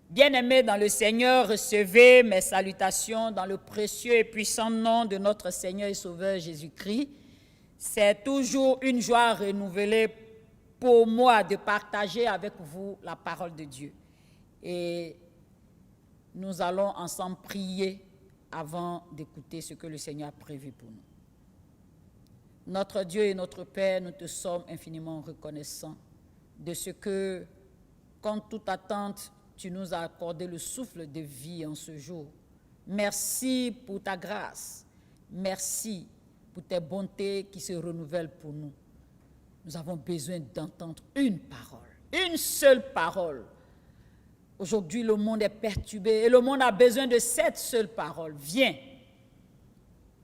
Bien-aimés dans le Seigneur, recevez mes salutations dans le précieux et puissant nom de notre Seigneur et Sauveur Jésus-Christ. C'est toujours une joie renouvelée pour moi de partager avec vous la parole de Dieu. Et nous allons ensemble prier avant d'écouter ce que le Seigneur a prévu pour nous. Notre Dieu et notre Père, nous te sommes infiniment reconnaissants de ce que, contre toute attente, tu nous as accordé le souffle de vie en ce jour. Merci pour ta grâce. Merci pour tes bontés qui se renouvellent pour nous. Nous avons besoin d'entendre une parole, une seule parole. Aujourd'hui, le monde est perturbé et le monde a besoin de cette seule parole. Viens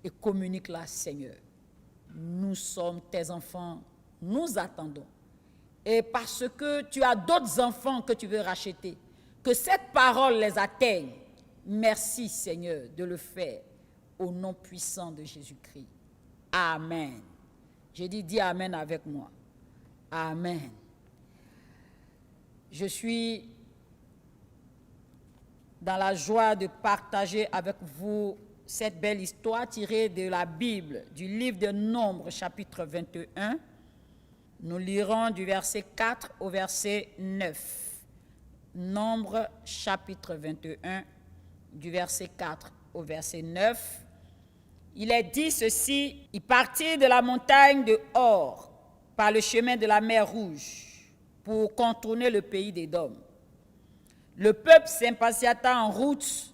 et communique-la, Seigneur. Nous sommes tes enfants, nous attendons. Et parce que tu as d'autres enfants que tu veux racheter, que cette parole les atteigne. Merci, Seigneur, de le faire au nom puissant de Jésus-Christ. Amen. J'ai dit, dis Amen avec moi. Amen. Je suis dans la joie de partager avec vous cette belle histoire tirée de la Bible, du livre de Nombres, chapitre 21. Nous lirons du verset 4 au verset 9. Nombres, chapitre 21, du verset 4 au verset 9. Il est dit ceci: il partit de la montagne de Hor par le chemin de la mer Rouge pour contourner le pays d'Édom. Le peuple s'impatienta en route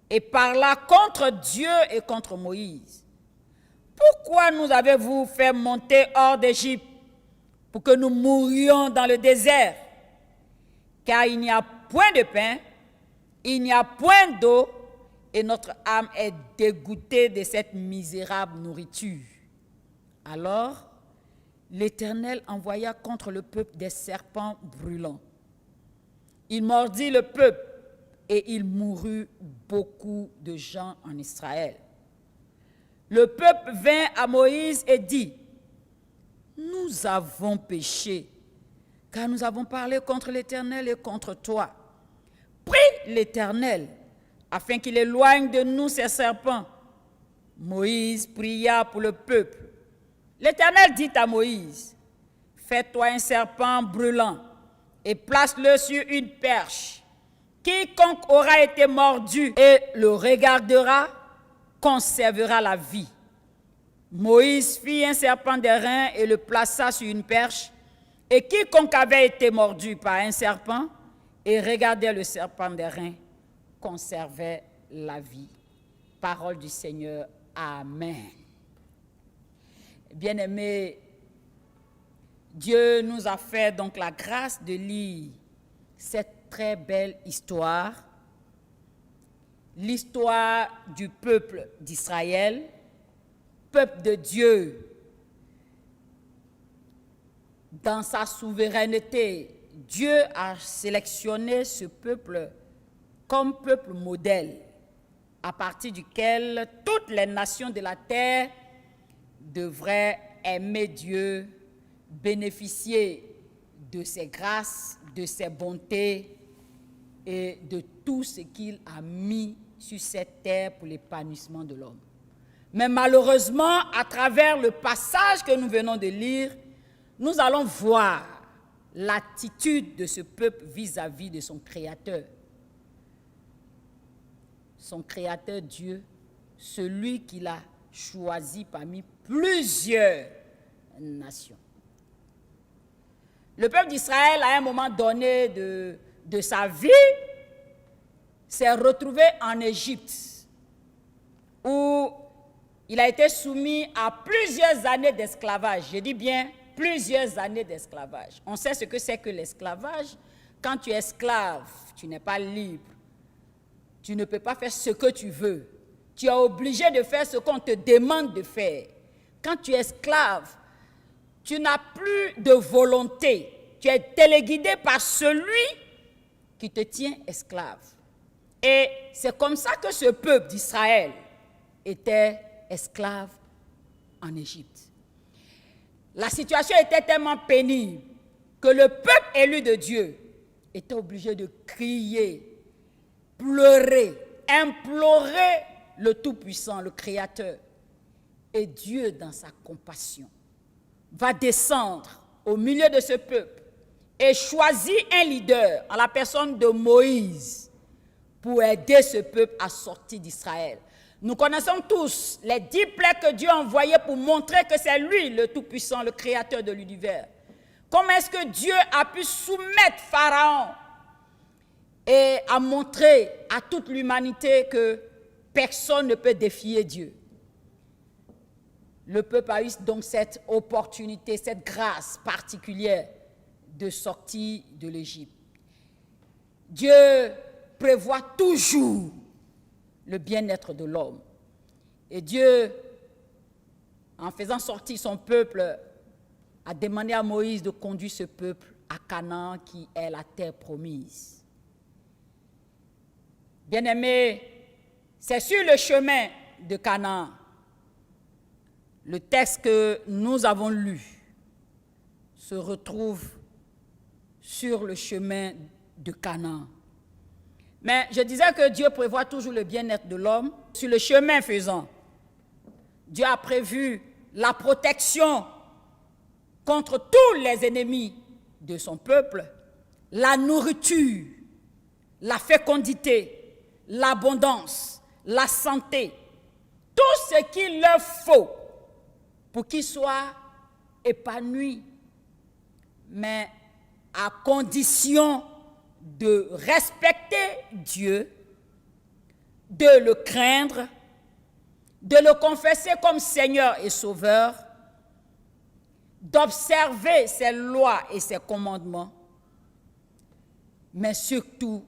et parla contre Dieu et contre Moïse. Pourquoi nous avez-vous fait monter hors d'Égypte pour que nous mourions dans le désert? Car il n'y a point de pain, il n'y a point d'eau, et notre âme est dégoûtée de cette misérable nourriture. Alors, l'Éternel envoya contre le peuple des serpents brûlants. Il mordit le peuple, et il mourut beaucoup de gens en Israël. Le peuple vint à Moïse et dit: nous avons péché, car nous avons parlé contre l'Éternel et contre toi. Prie l'Éternel, afin qu'il éloigne de nous ces serpents. Moïse pria pour le peuple. L'Éternel dit à Moïse: fais-toi un serpent brûlant et place-le sur une perche. Quiconque aura été mordu et le regardera conservera la vie. Moïse fit un serpent d'airain et le plaça sur une perche. Et quiconque avait été mordu par un serpent et regardait le serpent d'airain conservait la vie. Parole du Seigneur. Amen. Bien-aimés, Dieu nous a fait donc la grâce de lire cette très belle histoire, l'histoire du peuple d'Israël, peuple de Dieu. Dans sa souveraineté, Dieu a sélectionné ce peuple comme peuple modèle, à partir duquel toutes les nations de la terre devraient aimer Dieu, bénéficier de ses grâces, de ses bontés et de tout ce qu'il a mis sur cette terre pour l'épanouissement de l'homme. Mais malheureusement, à travers le passage que nous venons de lire, nous allons voir l'attitude de ce peuple vis-à-vis de son Créateur. Son Créateur Dieu, celui qu'il a choisi parmi plusieurs nations. Le peuple d'Israël, à un moment donné de sa vie, s'est retrouvé en Égypte, où il a été soumis à plusieurs années d'esclavage. Je dis bien plusieurs années d'esclavage. On sait ce que c'est que l'esclavage. Quand tu es esclave, tu n'es pas libre. Tu ne peux pas faire ce que tu veux. Tu es obligé de faire ce qu'on te demande de faire. Quand tu es esclave, tu n'as plus de volonté. Tu es téléguidé par celui qui te tient esclave. Et c'est comme ça que ce peuple d'Israël était esclave en Égypte. La situation était tellement pénible que le peuple élu de Dieu était obligé de crier, pleurer, implorer le Tout-Puissant, le Créateur. Et Dieu, dans sa compassion, va descendre au milieu de ce peuple et choisir un leader en la personne de Moïse pour aider ce peuple à sortir d'Israël. Nous connaissons tous les 10 plaies que Dieu a envoyées pour montrer que c'est lui le Tout-Puissant, le Créateur de l'univers. Comment est-ce que Dieu a pu soumettre Pharaon et a montré à toute l'humanité que personne ne peut défier Dieu? Le peuple a eu donc cette opportunité, cette grâce particulière de sortir de l'Égypte. Dieu prévoit toujours le bien-être de l'homme. Et Dieu, en faisant sortir son peuple, a demandé à Moïse de conduire ce peuple à Canaan, qui est la terre promise. Bien-aimés, c'est sur le chemin de Canaan, le texte que nous avons lu se retrouve sur le chemin de Canaan. Mais je disais que Dieu prévoit toujours le bien-être de l'homme. Sur le chemin faisant, Dieu a prévu la protection contre tous les ennemis de son peuple, la nourriture, la fécondité, l'abondance, la santé, tout ce qu'il leur faut pour qu'ils soient épanouis, mais à condition de respecter Dieu, de le craindre, de le confesser comme Seigneur et Sauveur, d'observer ses lois et ses commandements, mais surtout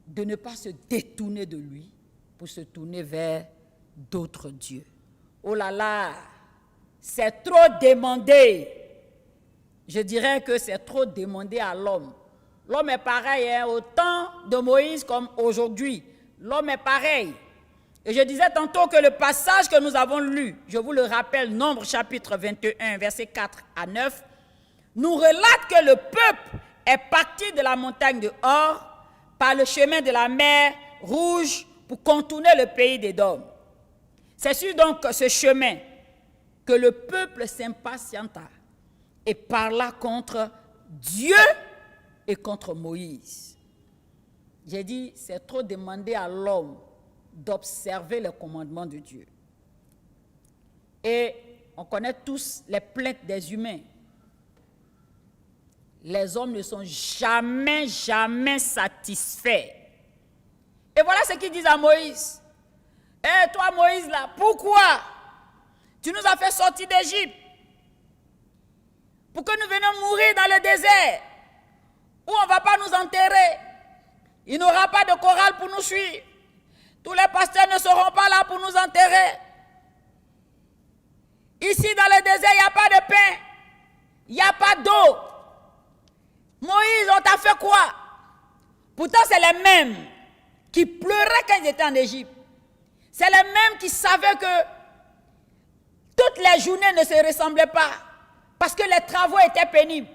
de ne pas se détourner de lui pour se tourner vers d'autres dieux. Oh là là, c'est trop demandé. Je dirais que c'est trop demandé à l'homme. L'homme est pareil, hein, au temps de Moïse comme aujourd'hui. L'homme est pareil. Et je disais tantôt que le passage que nous avons lu, je vous le rappelle, Nombre chapitre 21, versets 4 à 9, nous relate que le peuple est parti de la montagne de Hor par le chemin de la mer Rouge pour contourner le pays d'Édom. C'est sur donc ce chemin que le peuple s'impatienta et parla contre Dieu et contre Moïse. J'ai dit, c'est trop demandé à l'homme d'observer les commandements de Dieu. Et on connaît tous les plaintes des humains. Les hommes ne sont jamais satisfaits. Et voilà ce qu'ils disent à Moïse. Eh, toi Moïse là, pourquoi tu nous as fait sortir d'Égypte pour que nous venions mourir dans le désert où on ne va pas nous enterrer? Il n'y aura pas de chorale pour nous suivre. Tous les pasteurs ne seront pas là pour nous enterrer. Ici dans le désert, il n'y a pas de pain, il n'y a pas d'eau. Moïse, on t'a fait quoi? Pourtant, c'est les mêmes qui pleuraient quand ils étaient en Égypte. C'est les mêmes qui savaient que toutes les journées ne se ressemblaient pas parce que les travaux étaient pénibles.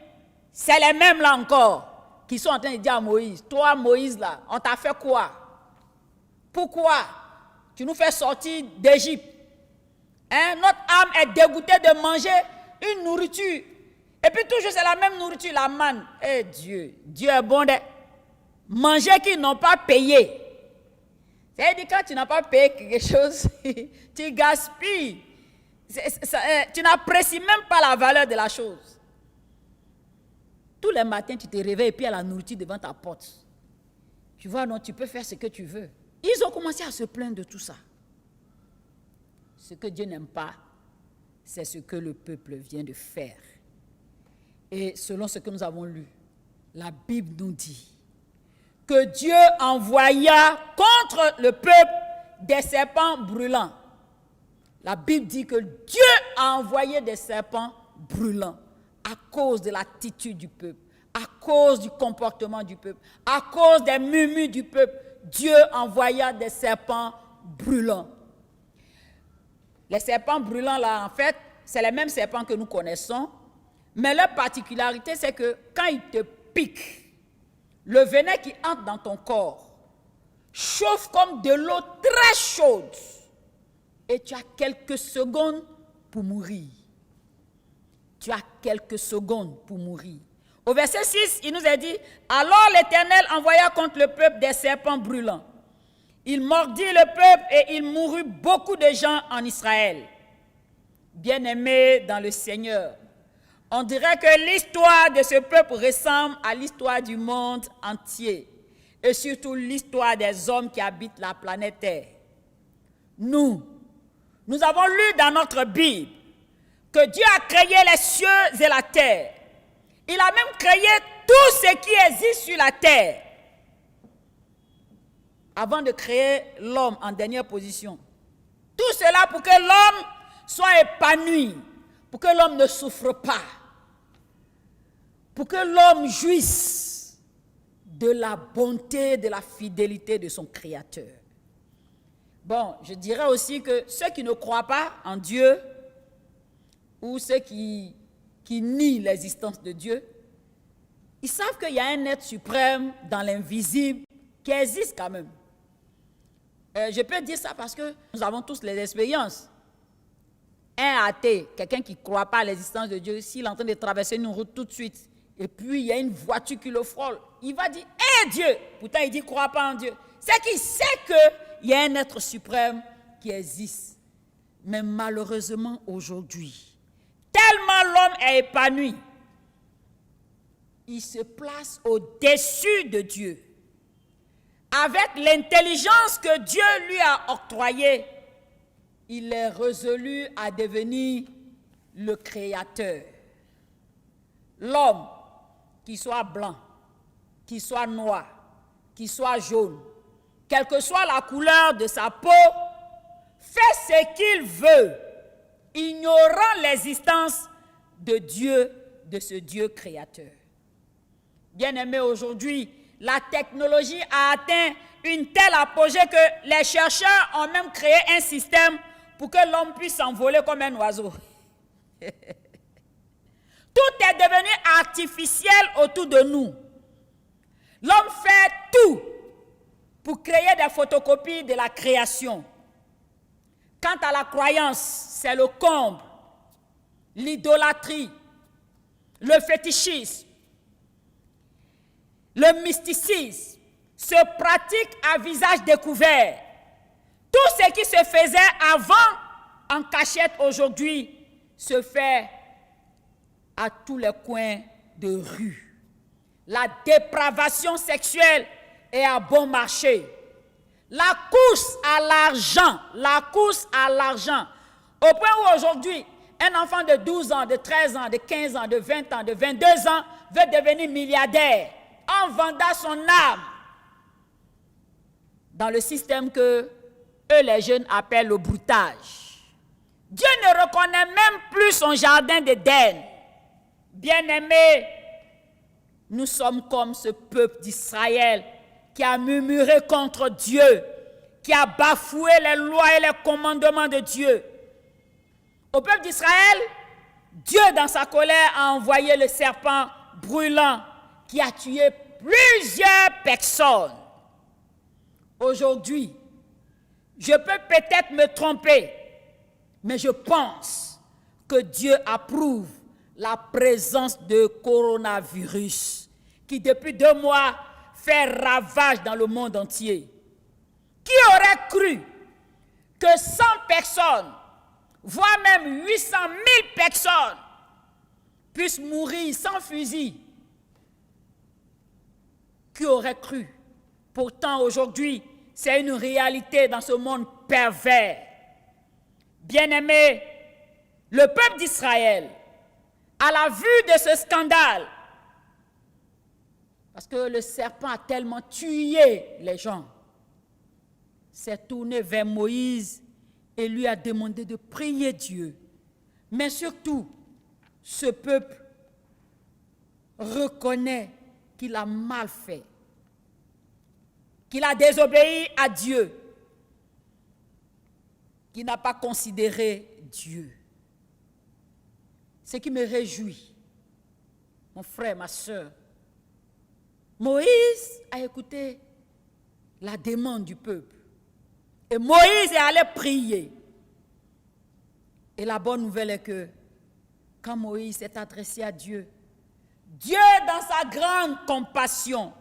C'est les mêmes là encore qui sont en train de dire à Moïse, toi Moïse là, on t'a fait quoi? Pourquoi tu nous fais sortir d'Égypte? Hein? Notre âme est dégoûtée de manger une nourriture. Et puis toujours c'est la même nourriture, la manne. Eh Dieu, Dieu est bon de manger qu'ils n'ont pas payé. C'est-à-dire quand tu n'as pas payé quelque chose, tu gaspilles. Tu n'apprécies même pas la valeur de la chose. Tous les matins, tu te réveilles et puis il y a la nourriture devant ta porte. Tu vois, non, tu peux faire ce que tu veux. Ils ont commencé à se plaindre de tout ça. Ce que Dieu n'aime pas, c'est ce que le peuple vient de faire. Et selon ce que nous avons lu, la Bible nous dit que Dieu envoya contre le peuple des serpents brûlants. La Bible dit que Dieu a envoyé des serpents brûlants à cause de l'attitude du peuple, à cause du comportement du peuple, à cause des murmures du peuple. Dieu envoya des serpents brûlants. Les serpents brûlants, là, en fait, c'est les mêmes serpents que nous connaissons, mais leur particularité, c'est que quand ils te piquent, le venin qui entre dans ton corps chauffe comme de l'eau très chaude et tu as quelques secondes pour mourir. Tu as quelques secondes pour mourir. Au verset 6, il nous est dit, « Alors l'Éternel envoya contre le peuple des serpents brûlants. Il mordit le peuple et il mourut beaucoup de gens en Israël. » Bien-aimés dans le Seigneur, on dirait que l'histoire de ce peuple ressemble à l'histoire du monde entier et surtout l'histoire des hommes qui habitent la planète Terre. Nous avons lu dans notre Bible que Dieu a créé les cieux et la terre. Il a même créé tout ce qui existe sur la terre avant de créer l'homme en dernière position. Tout cela pour que l'homme soit épanoui, pour que l'homme ne souffre pas, pour que l'homme jouisse de la bonté, de la fidélité de son Créateur. Bon, je dirais aussi que ceux qui ne croient pas en Dieu, ou ceux qui nient l'existence de Dieu, ils savent qu'il y a un être suprême dans l'invisible qui existe quand même. Je peux dire ça parce que nous avons tous les expériences. Un athée, quelqu'un qui ne croit pas à l'existence de Dieu, s'il est en train de traverser une route tout de suite, et puis il y a une voiture qui le frôle, il va dire « Hé Dieu !» Pourtant il dit « Crois pas en Dieu ». C'est qu'il sait qu'il y a un être suprême qui existe. Mais malheureusement aujourd'hui, tellement l'homme est épanoui, il se place au-dessus de Dieu. Avec l'intelligence que Dieu lui a octroyée, il est résolu à devenir le Créateur. L'homme, qu'il soit blanc, qu'il soit noir, qu'il soit jaune, quelle que soit la couleur de sa peau, fait ce qu'il veut, ignorant l'existence de Dieu, de ce Dieu créateur. Bien-aimés, aujourd'hui, la technologie a atteint une telle apogée que les chercheurs ont même créé un système pour que l'homme puisse s'envoler comme un oiseau. Tout est devenu artificiel autour de nous. L'homme fait tout pour créer des photocopies de la création. Quant à la croyance, c'est le comble, l'idolâtrie, le fétichisme, le mysticisme se pratique à visage découvert. Tout ce qui se faisait avant en cachette aujourd'hui se fait à tous les coins de rue. La dépravation sexuelle est à bon marché. La course à l'argent, au point où aujourd'hui, un enfant de 12 ans, de 13 ans, de 15 ans, de 20 ans, de 22 ans veut devenir milliardaire en vendant son âme dans le système que eux, les jeunes, appellent le broutage. Dieu ne reconnaît même plus son jardin d'Éden. Bien-aimés, nous sommes comme ce peuple d'Israël qui a murmuré contre Dieu, qui a bafoué les lois et les commandements de Dieu. Au peuple d'Israël, Dieu, dans sa colère, a envoyé le serpent brûlant qui a tué plusieurs personnes. Aujourd'hui, je peux peut-être me tromper, mais je pense que Dieu approuve la présence de coronavirus qui, depuis 2 mois, fait ravage dans le monde entier. Qui aurait cru que 100 personnes, voire même 800 000 personnes, puissent mourir sans fusil? Qui aurait cru? Pourtant, aujourd'hui, c'est une réalité dans ce monde pervers. Bien-aimés, le peuple d'Israël, à la vue de ce scandale, parce que le serpent a tellement tué les gens, s'est tourné vers Moïse et lui a demandé de prier Dieu. Mais surtout, ce peuple reconnaît qu'il a mal fait, qu'il a désobéi à Dieu, qu'il n'a pas considéré Dieu. Ce qui me réjouit, mon frère, ma soeur, Moïse a écouté la demande du peuple. Et Moïse est allé prier. Et la bonne nouvelle est que quand Moïse s'est adressé à Dieu, Dieu, dans sa grande compassion,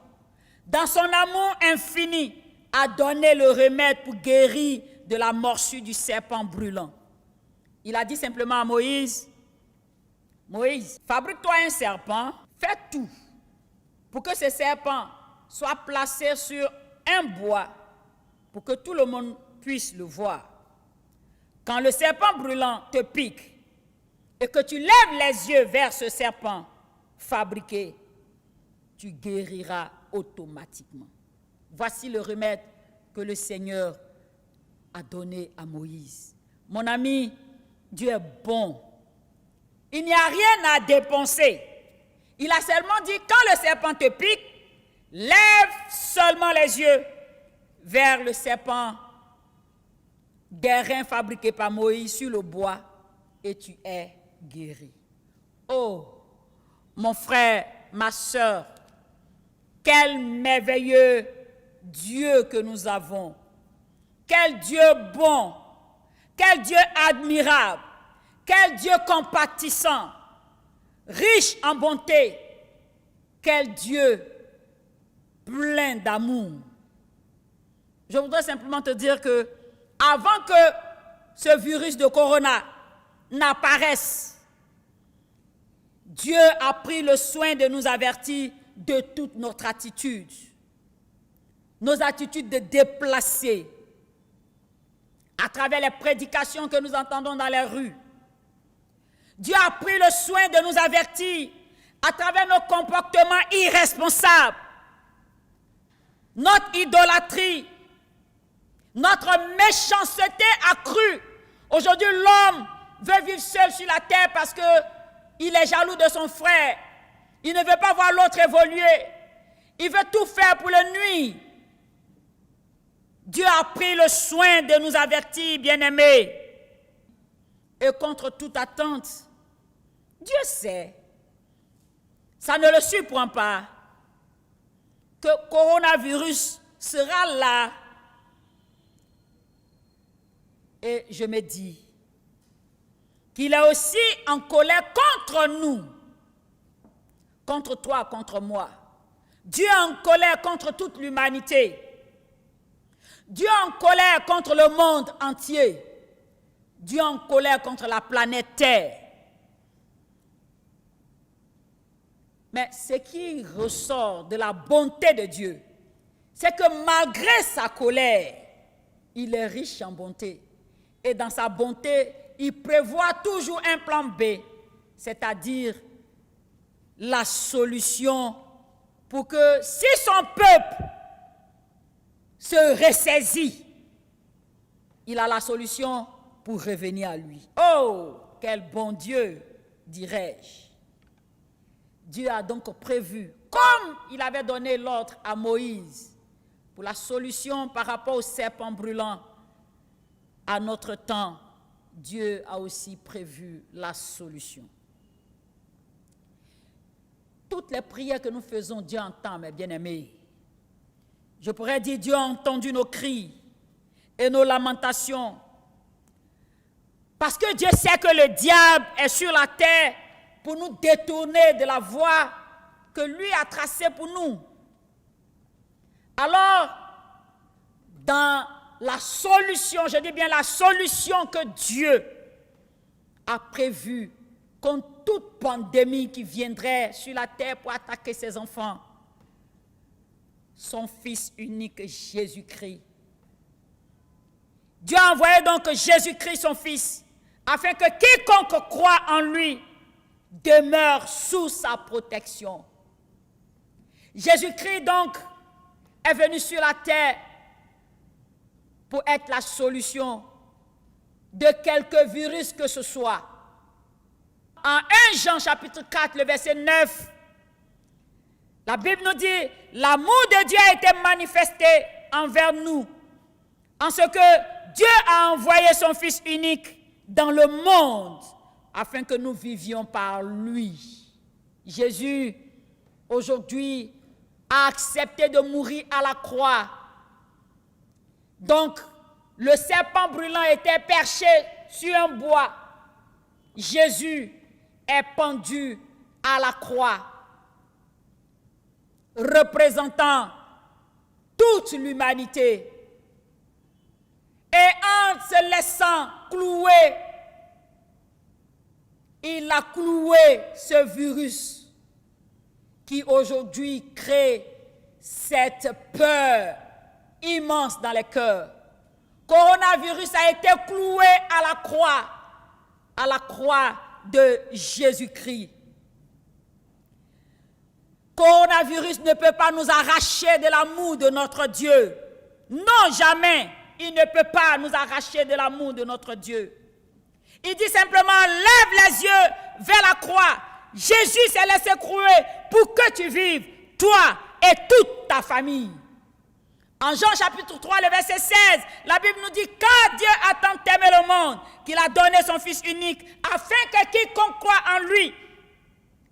dans son amour infini, a donné le remède pour guérir de la morsure du serpent brûlant. Il a dit simplement à Moïse, Moïse, fabrique-toi un serpent, fais tout pour que ce serpent soit placé sur un bois pour que tout le monde puisse le voir. Quand le serpent brûlant te pique et que tu lèves les yeux vers ce serpent fabriqué, tu guériras automatiquement. Voici le remède que le Seigneur a donné à Moïse. Mon ami, Dieu est bon. Il n'y a rien à dépenser. Il a seulement dit, quand le serpent te pique, lève seulement les yeux vers le serpent d'airain fabriqué par Moïse sur le bois et tu es guéri. Oh, mon frère, ma soeur, quel merveilleux Dieu que nous avons. Quel Dieu bon, quel Dieu admirable, quel Dieu compatissant, riche en bonté, quel Dieu plein d'amour. Je voudrais simplement te dire que avant que ce virus de corona n'apparaisse, Dieu a pris le soin de nous avertir de toute notre attitude, nos attitudes de déplacés, à travers les prédications que nous entendons dans les rues. Dieu a pris le soin de nous avertir à travers nos comportements irresponsables, notre idolâtrie, notre méchanceté accrue. Aujourd'hui, l'homme veut vivre seul sur la terre parce qu'il est jaloux de son frère. Il ne veut pas voir l'autre évoluer. Il veut tout faire pour le nuire. Dieu a pris le soin de nous avertir, bien-aimés. Et contre toute attente, Dieu sait, ça ne le surprend pas, que le coronavirus sera là. Et je me dis qu'il est aussi en colère contre nous, contre toi, contre moi. Dieu est en colère contre toute l'humanité. Dieu est en colère contre le monde entier. Dieu est en colère contre la planète Terre. Mais ce qui ressort de la bonté de Dieu, c'est que malgré sa colère, il est riche en bonté. Et dans sa bonté, il prévoit toujours un plan B, c'est-à-dire la solution pour que si son peuple se ressaisit, il a la solution pour revenir à lui. Oh, quel bon Dieu, dirais-je. Dieu a donc prévu, comme il avait donné l'ordre à Moïse, pour la solution par rapport au serpent brûlant. À notre temps, Dieu a aussi prévu la solution. Toutes les prières que nous faisons, Dieu entend, mes bien-aimés. Je pourrais dire, Dieu a entendu nos cris et nos lamentations. Parce que Dieu sait que le diable est sur la terre pour nous détourner de la voie que lui a tracée pour nous. Alors, dans la solution, je dis bien la solution que Dieu a prévue contre toute pandémie qui viendrait sur la terre pour attaquer ses enfants, son Fils unique Jésus-Christ. Dieu a envoyé donc Jésus-Christ, son Fils, afin que quiconque croit en lui demeure sous sa protection. Jésus-Christ donc est venu sur la terre pour être la solution de quelque virus que ce soit. En 1 Jean chapitre 4, le verset 9, la Bible nous dit, l'amour de Dieu a été manifesté envers nous, en ce que Dieu a envoyé son Fils unique dans le monde, afin que nous vivions par lui. Jésus, aujourd'hui, a accepté de mourir à la croix. Donc, le serpent brûlant était perché sur un bois. Jésus est pendu à la croix, représentant toute l'humanité. Et en se laissant clouer, il a cloué ce virus qui aujourd'hui crée cette peur immense dans les cœurs. Coronavirus a été cloué à la croix de Jésus-Christ. Coronavirus ne peut pas nous arracher de l'amour de notre Dieu. Non, jamais. Il ne peut pas nous arracher de l'amour de notre Dieu. Il dit simplement, lève les yeux vers la croix. Jésus s'est laissé clouer pour que tu vives, toi et toute ta famille. En Jean chapitre 3, le verset 16, la Bible nous dit, car Dieu a tant aimé le monde qu'il a donné son Fils unique, afin que quiconque croit en lui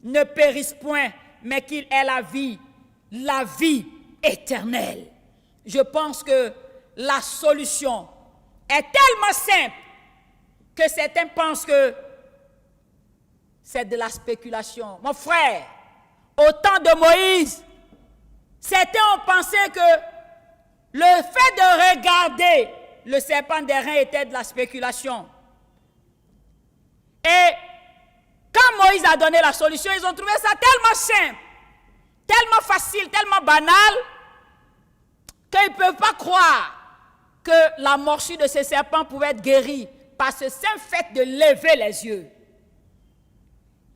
ne périsse point, mais qu'il ait la vie éternelle. Je pense que la solution est tellement simple que certains pensent que c'est de la spéculation. Mon frère, au temps de Moïse, certains ont pensé que le fait de regarder le serpent d'airain était de la spéculation. Et quand Moïse a donné la solution, ils ont trouvé ça tellement simple, tellement facile, tellement banal, qu'ils ne peuvent pas croire que la morsure de ce serpent pouvait être guérie par ce simple fait de lever les yeux.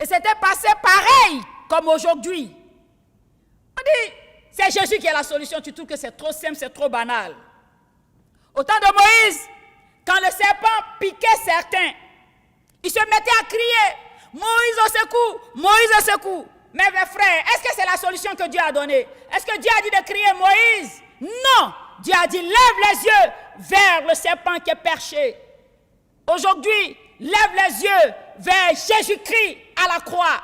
Et c'était passé pareil comme aujourd'hui. On dit, c'est Jésus qui est la solution. Tu trouves que c'est trop simple, c'est trop banal. Au temps de Moïse, quand le serpent piquait certains, ils se mettaient à crier, Moïse au secours, Moïse au secours. Mais mes frères, est-ce que c'est la solution que Dieu a donnée? Est-ce que Dieu a dit de crier Moïse? Non, Dieu a dit, lève les yeux vers le serpent qui est perché. Aujourd'hui, lève les yeux vers Jésus-Christ à la croix.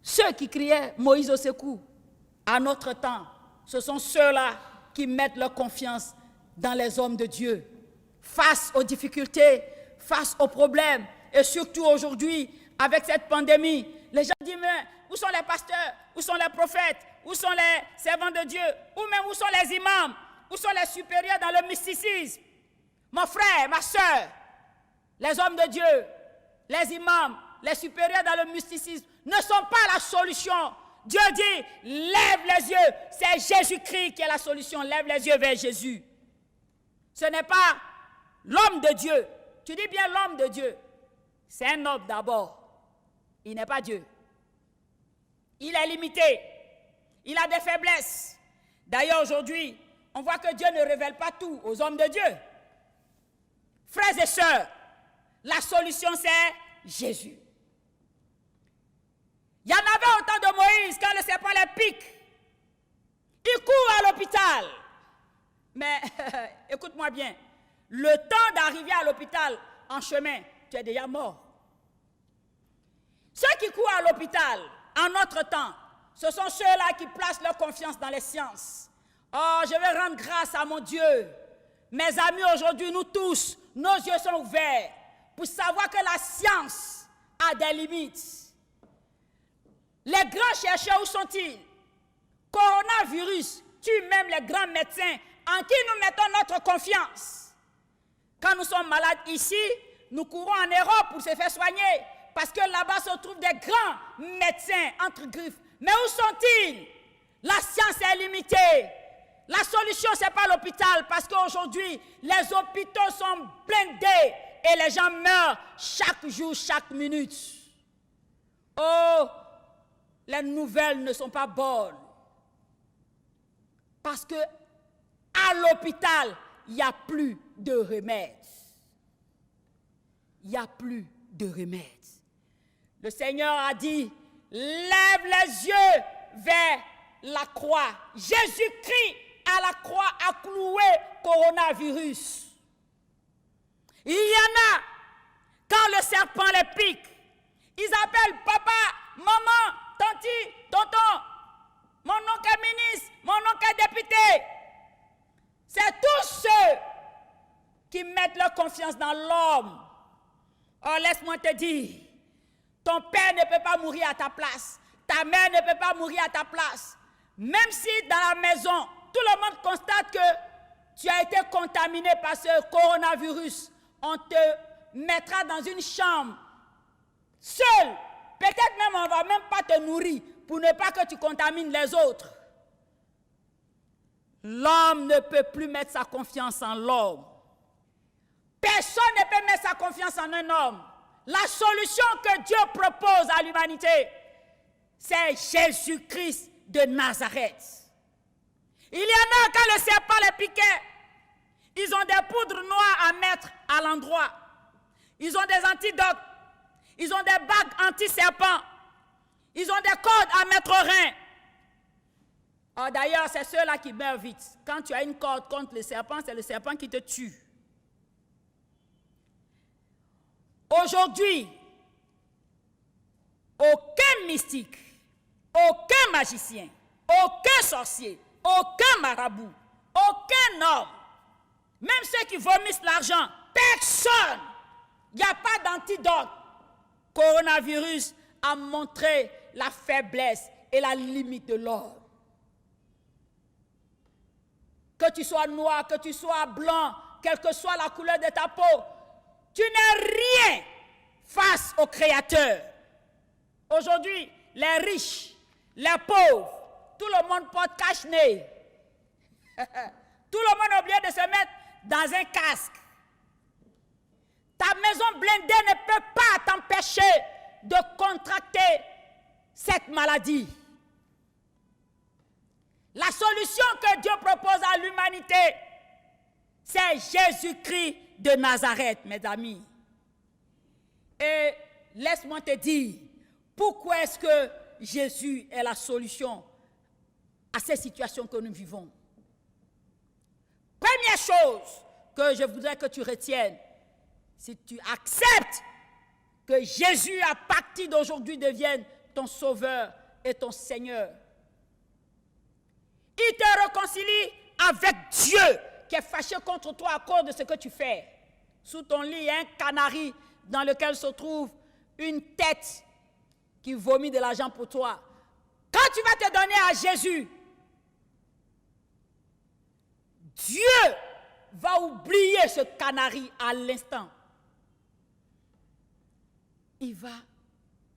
Ceux qui criaient Moïse au secours, à notre temps, ce sont ceux-là qui mettent leur confiance dans les hommes de Dieu. Face aux difficultés, face aux problèmes, et surtout aujourd'hui, avec cette pandémie, les gens disent, mais où sont les pasteurs? Où sont les prophètes? Où sont les servants de Dieu? Ou même où sont les imams? Où sont les supérieurs dans le mysticisme? Mon frère, ma soeur, les hommes de Dieu, les imams, les supérieurs dans le mysticisme ne sont pas la solution. Dieu dit, lève les yeux. C'est Jésus-Christ qui est la solution. Lève les yeux vers Jésus. Ce n'est pas l'homme de Dieu. Tu dis bien l'homme de Dieu. C'est un homme d'abord. Il n'est pas Dieu. Il est limité. Il a des faiblesses. D'ailleurs, aujourd'hui, on voit que Dieu ne révèle pas tout aux hommes de Dieu. Frères et sœurs, la solution c'est Jésus. Il y en avait au temps de Moïse, quand le serpent les pique. Il court à l'hôpital. Mais écoute-moi bien, le temps d'arriver à l'hôpital en chemin, tu es déjà mort. Ceux qui courent à l'hôpital en notre temps, ce sont ceux-là qui placent leur confiance dans les sciences. Oh, je vais rendre grâce à mon Dieu. Mes amis, aujourd'hui, nous tous, nos yeux sont ouverts pour savoir que la science a des limites. Les grands chercheurs, où sont-ils? Coronavirus tue même les grands médecins en qui nous mettons notre confiance. Quand nous sommes malades ici, nous courons en Europe pour se faire soigner parce que là-bas se trouvent des grands médecins entre griffes. Mais où sont-ils? La science est limitée. La solution, ce n'est pas l'hôpital parce qu'aujourd'hui, les hôpitaux sont blindés et les gens meurent chaque jour, chaque minute. Oh, les nouvelles ne sont pas bonnes. Parce que à l'hôpital, il n'y a plus de remède. Il n'y a plus de remède. Le Seigneur a dit, lève les yeux vers la croix. Jésus-Christ à la croix a cloué coronavirus. Il y en a, quand le serpent les pique, ils appellent papa, maman, tanti, tonton, mon oncle est ministre, mon oncle est député. C'est tous ceux qui mettent leur confiance dans l'homme. Oh, laisse-moi te dire, ton père ne peut pas mourir à ta place. Ta mère ne peut pas mourir à ta place. Même si dans la maison, tout le monde constate que tu as été contaminé par ce coronavirus, on te mettra dans une chambre, seul. Peut-être même on ne va même pas te nourrir pour ne pas que tu contamines les autres. L'homme ne peut plus mettre sa confiance en l'homme. Personne ne peut mettre sa confiance en un homme. La solution que Dieu propose à l'humanité, c'est Jésus-Christ de Nazareth. Il y en a, quand le serpent les piquait, ils ont des poudres noires à mettre à l'endroit. Ils ont des antidotes. Ils ont des bagues anti-serpents. Ils ont des cordes à mettre au rein. Oh, d'ailleurs, c'est ceux-là qui meurent vite. Quand tu as une corde contre le serpent, c'est le serpent qui te tue. Aujourd'hui, aucun mystique, aucun magicien, aucun sorcier, aucun marabout, aucun homme, même ceux qui vomissent l'argent, personne, il n'y a pas d'antidote. Coronavirus a montré la faiblesse et la limite de l'homme. Que tu sois noir, que tu sois blanc, quelle que soit la couleur de ta peau, tu n'es rien face au Créateur. Aujourd'hui, les riches, les pauvres, tout le monde porte cache-nez. Tout le monde a oublié de se mettre dans un casque. Ta maison blindée ne peut pas t'empêcher de contracter cette maladie. La solution que Dieu propose à l'humanité, c'est Jésus-Christ de Nazareth, mes amis. Et laisse-moi te dire, pourquoi est-ce que Jésus est la solution à ces situations que nous vivons? Première chose que je voudrais que tu retiennes, si tu acceptes que Jésus, à partir d'aujourd'hui, devienne ton sauveur et ton Seigneur, il te réconcilie avec Dieu qui est fâché contre toi à cause de ce que tu fais. Sous ton lit, il y a un canari dans lequel se trouve une tête qui vomit de l'argent pour toi. Quand tu vas te donner à Jésus, Dieu va oublier ce canari à l'instant. Il va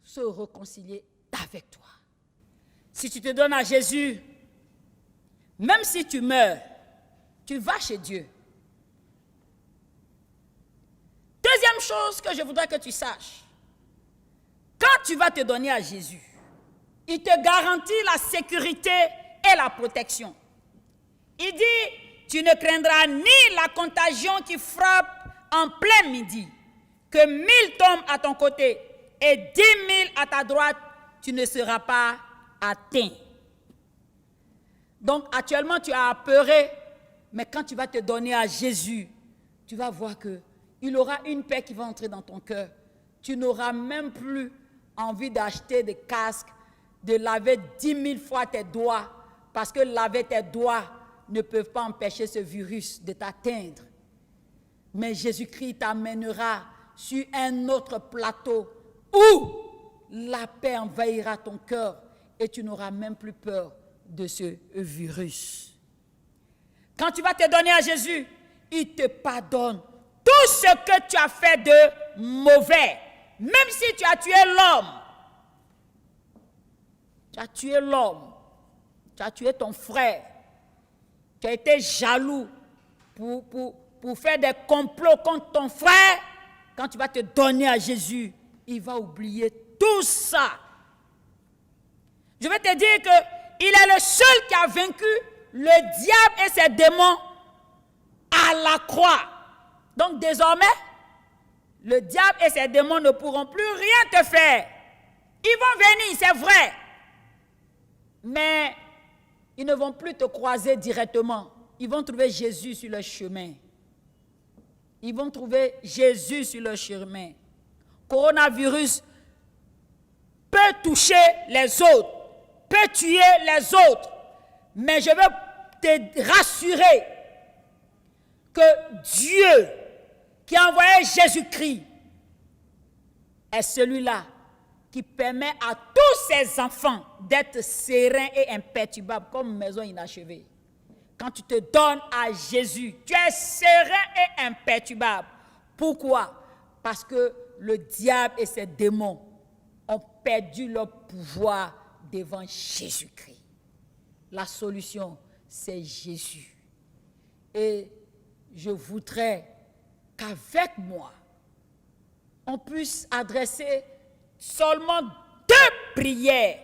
se réconcilier avec toi. Si tu te donnes à Jésus, même si tu meurs, tu vas chez Dieu. Deuxième chose que je voudrais que tu saches, quand tu vas te donner à Jésus, il te garantit la sécurité et la protection. Il dit, tu ne craindras ni la contagion qui frappe en plein midi, que 1000 tombent à ton côté et 10 000 à ta droite, tu ne seras pas atteint. Donc actuellement tu as apeuré, mais quand tu vas te donner à Jésus, tu vas voir qu'il aura une paix qui va entrer dans ton cœur. Tu n'auras même plus envie d'acheter des casques, de laver 10 000 fois tes doigts, parce que laver tes doigts ne peut pas empêcher ce virus de t'atteindre. Mais Jésus-Christ t'amènera sur un autre plateau où la paix envahira ton cœur et tu n'auras même plus peur de ce virus. Quand tu vas te donner à Jésus, il te pardonne tout ce que tu as fait de mauvais. Même si tu as tué l'homme, tu as tué l'homme, tu as tué ton frère, tu as été jaloux pour faire des complots contre ton frère, quand tu vas te donner à Jésus, il va oublier tout ça. Je vais te dire qu'il est le seul qui a vaincu le diable et ses démons à la croix. Donc désormais, le diable et ses démons ne pourront plus rien te faire. Ils vont venir, c'est vrai. Mais ils ne vont plus te croiser directement. Ils vont trouver Jésus sur le chemin. Ils vont trouver Jésus sur le chemin. Coronavirus peut toucher les autres, peut tuer les autres. Mais je veux te rassurer que Dieu qui a envoyé Jésus-Christ est celui-là qui permet à tous ses enfants d'être sereins et imperturbables comme maison inachevée. Quand tu te donnes à Jésus, tu es serein et imperturbable. Pourquoi? Parce que le diable et ses démons ont perdu leur pouvoir devant Jésus-Christ. La solution, c'est Jésus. Et je voudrais qu'avec moi, on puisse adresser seulement 2 prières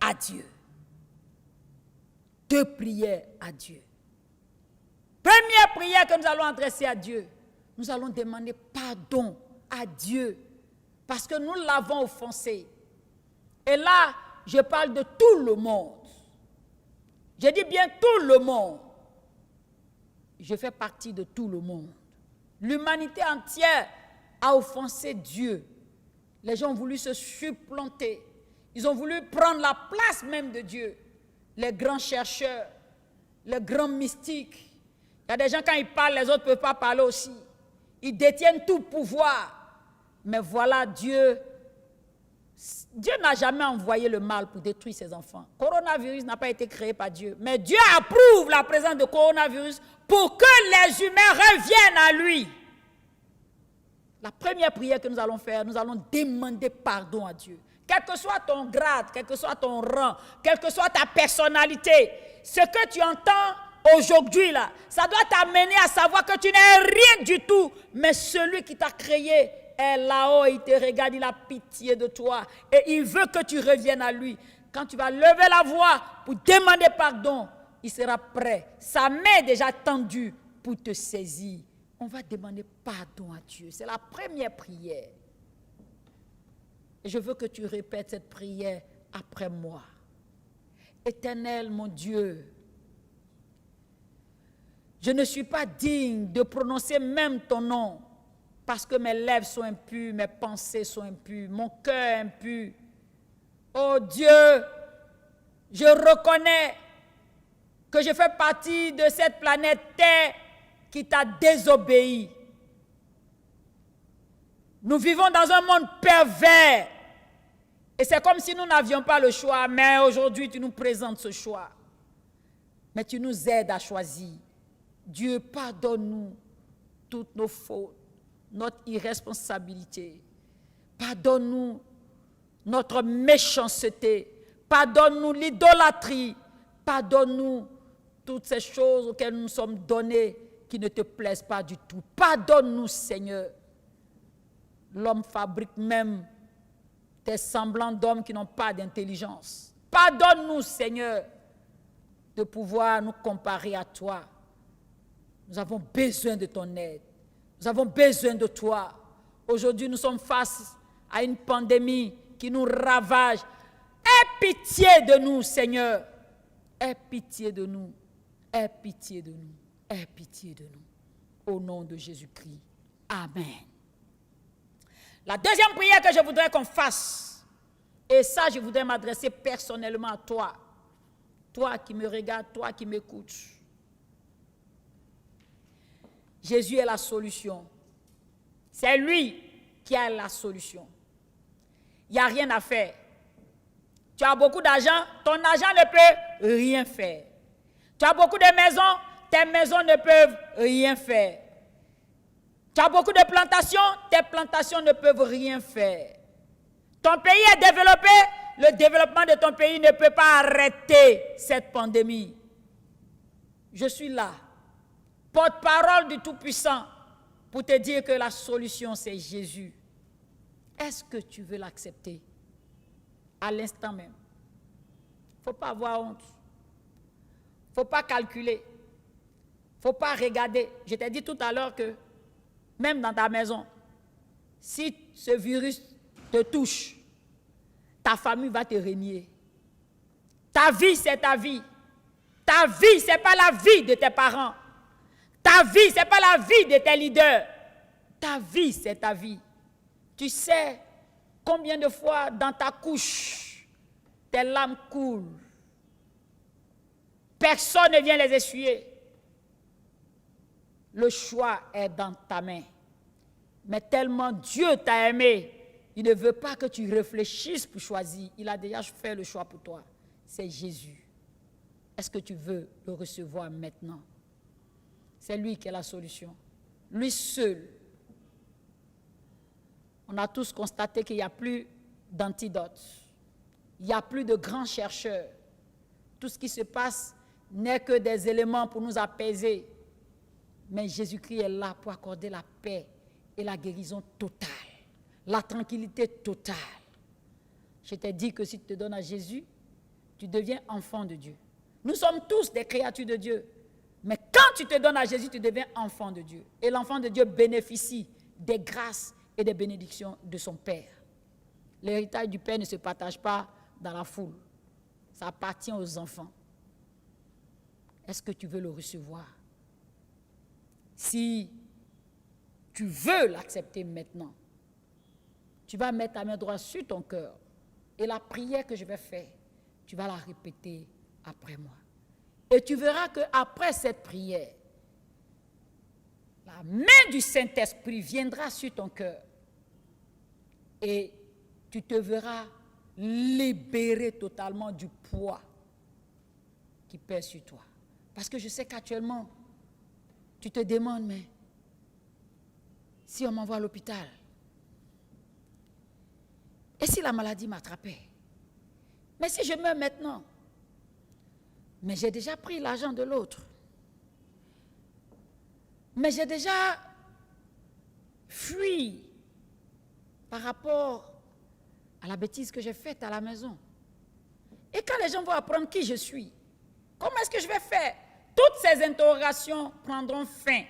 à Dieu. 2 prières à Dieu. Première prière que nous allons adresser à Dieu, nous allons demander pardon à Dieu parce que nous l'avons offensé. Et là, je parle de tout le monde. Je dis bien tout le monde. Je fais partie de tout le monde. L'humanité entière a offensé Dieu. Les gens ont voulu se supplanter. Ils ont voulu prendre la place même de Dieu. Les grands chercheurs, les grands mystiques. Il y a des gens, quand ils parlent, les autres ne peuvent pas parler aussi. Ils détiennent tout pouvoir. Mais voilà, Dieu n'a jamais envoyé le mal pour détruire ses enfants. Le coronavirus n'a pas été créé par Dieu. Mais Dieu approuve la présence de coronavirus pour que les humains reviennent à lui. La première prière que nous allons faire, nous allons demander pardon à Dieu. Quel que soit ton grade, quel que soit ton rang, quelle que soit ta personnalité, ce que tu entends aujourd'hui là, ça doit t'amener à savoir que tu n'es rien du tout, mais celui qui t'a créé est là-haut, il te regarde, il a pitié de toi et il veut que tu reviennes à lui. Quand tu vas lever la voix pour demander pardon, il sera prêt. Sa main est déjà tendue pour te saisir. On va demander pardon à Dieu. C'est la première prière. Et je veux que tu répètes cette prière après moi. Éternel, mon Dieu, je ne suis pas digne de prononcer même ton nom parce que mes lèvres sont impures, mes pensées sont impures, mon cœur est impur. Oh Dieu, je reconnais que je fais partie de cette planète Terre qui t'a désobéi. Nous vivons dans un monde pervers. Et c'est comme si nous n'avions pas le choix, mais aujourd'hui tu nous présentes ce choix. Mais tu nous aides à choisir. Dieu, pardonne-nous toutes nos fautes, notre irresponsabilité. Pardonne-nous notre méchanceté. Pardonne-nous l'idolâtrie. Pardonne-nous toutes ces choses auxquelles nous sommes donnés qui ne te plaisent pas du tout. Pardonne-nous, Seigneur. L'homme fabrique même des semblants d'hommes qui n'ont pas d'intelligence. Pardonne-nous, Seigneur, de pouvoir nous comparer à toi. Nous avons besoin de ton aide. Nous avons besoin de toi. Aujourd'hui, nous sommes face à une pandémie qui nous ravage. Aie pitié de nous, Seigneur. Aie pitié de nous. Aie pitié de nous. Aie pitié de nous. Au nom de Jésus-Christ. Amen. La deuxième prière que je voudrais qu'on fasse, et ça, je voudrais m'adresser personnellement à toi. Toi qui me regardes, toi qui m'écoutes. Jésus est la solution. C'est lui qui a la solution. Il n'y a rien à faire. Tu as beaucoup d'argent, ton argent ne peut rien faire. Tu as beaucoup de maisons, tes maisons ne peuvent rien faire. Tu as beaucoup de plantations, tes plantations ne peuvent rien faire. Ton pays est développé, le développement de ton pays ne peut pas arrêter cette pandémie. Je suis là, porte-parole du Tout-Puissant, pour te dire que la solution, c'est Jésus. Est-ce que tu veux l'accepter à l'instant même? Il ne faut pas avoir honte. Il ne faut pas calculer. Il ne faut pas regarder. Je t'ai dit tout à l'heure que même dans ta maison, si ce virus te touche, ta famille va te régner. Ta vie, c'est ta vie. Ta vie, ce n'est pas la vie de tes parents. Ta vie, ce n'est pas la vie de tes leaders. Ta vie, c'est ta vie. Tu sais Combien de fois dans ta couche, tes larmes coulent. Personne ne vient les essuyer. Le choix est dans ta main. Mais tellement Dieu t'a aimé, il ne veut pas que tu réfléchisses pour choisir. Il a déjà fait le choix pour toi. C'est Jésus. Est-ce que tu veux le recevoir maintenant? C'est lui qui est la solution. Lui seul. On a tous constaté qu'il n'y a plus d'antidote. Il n'y a plus de grands chercheurs. Tout ce qui se passe n'est que des éléments pour nous apaiser. Mais Jésus-Christ est là pour accorder la paix et la guérison totale, la tranquillité totale. Je t'ai dit que si tu te donnes à Jésus, tu deviens enfant de Dieu. Nous sommes tous des créatures de Dieu. Mais quand tu te donnes à Jésus, tu deviens enfant de Dieu. Et l'enfant de Dieu bénéficie des grâces et des bénédictions de son Père. L'héritage du Père ne se partage pas dans la foule. Ça appartient aux enfants. Est-ce que tu veux le recevoir? Si tu veux l'accepter maintenant, tu vas mettre ta main droite sur ton cœur et la prière que je vais faire, tu vas la répéter après moi. Et tu verras qu'après cette prière, la main du Saint-Esprit viendra sur ton cœur et tu te verras libéré totalement du poids qui pèse sur toi. Parce que je sais qu'actuellement, tu te demandes, mais si on m'envoie à l'hôpital, et si la maladie m'attrapait? Mais si je meurs maintenant? Mais j'ai déjà pris l'argent de l'autre. Mais j'ai déjà fui par rapport à la bêtise que j'ai faite à la maison. Et quand les gens vont apprendre qui je suis, comment est-ce que je vais faire? Toutes ces interrogations prendront fin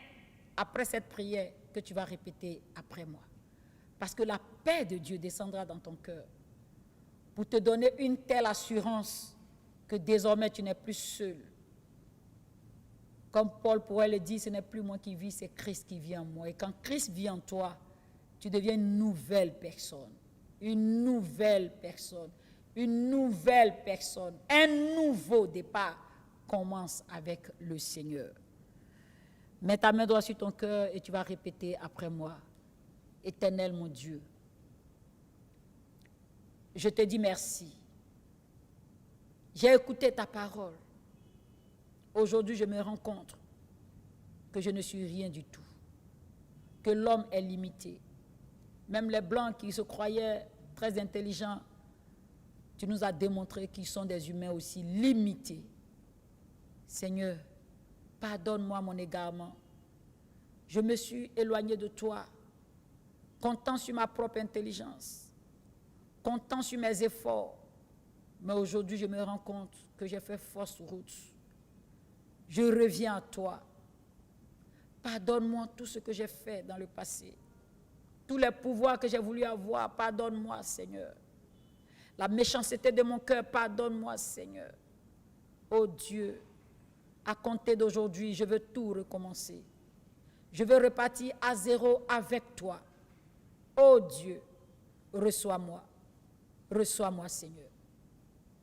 après cette prière que tu vas répéter après moi. Parce que la paix de Dieu descendra dans ton cœur pour te donner une telle assurance que désormais tu n'es plus seul. Comme Paul pourrait le dire, ce n'est plus moi qui vis, c'est Christ qui vit en moi. Et quand Christ vit en toi, tu deviens une nouvelle personne. Une nouvelle personne. Une nouvelle personne. Un nouveau départ commence avec le Seigneur. Mets ta main droite sur ton cœur et tu vas répéter après moi. Éternel mon Dieu, je te dis merci. J'ai écouté ta parole. Aujourd'hui, je me rends compte que je ne suis rien du tout. Que l'homme est limité. Même les Blancs qui se croyaient très intelligents, tu nous as démontré qu'ils sont des humains aussi limités. Seigneur, pardonne-moi mon égarement. Je me suis éloigné de toi, comptant sur ma propre intelligence, comptant sur mes efforts. Mais aujourd'hui, je me rends compte que j'ai fait fausse route. Je reviens à toi. Pardonne-moi tout ce que j'ai fait dans le passé. Tous les pouvoirs que j'ai voulu avoir, pardonne-moi, Seigneur. La méchanceté de mon cœur, pardonne-moi, Seigneur. Oh Dieu, à compter d'aujourd'hui, je veux tout recommencer. Je veux repartir à zéro avec toi. Oh Dieu, reçois-moi. Reçois-moi, Seigneur.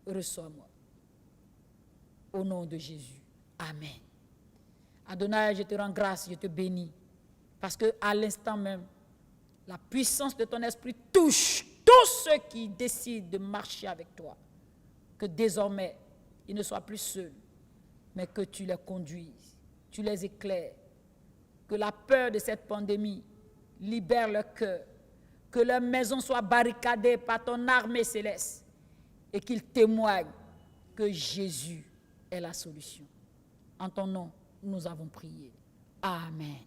Reçois-moi. Au nom de Jésus. Amen. Adonai, je te rends grâce, je te bénis. Parce qu'à l'instant même, la puissance de ton esprit touche tous ceux qui décident de marcher avec toi. Que désormais, ils ne soient plus seuls, mais que tu les conduises, tu les éclaires. Que la peur de cette pandémie libère leur cœur. Que leur maison soit barricadée par ton armée céleste. Et qu'ils témoignent que Jésus est la solution. En ton nom, nous avons prié. Amen.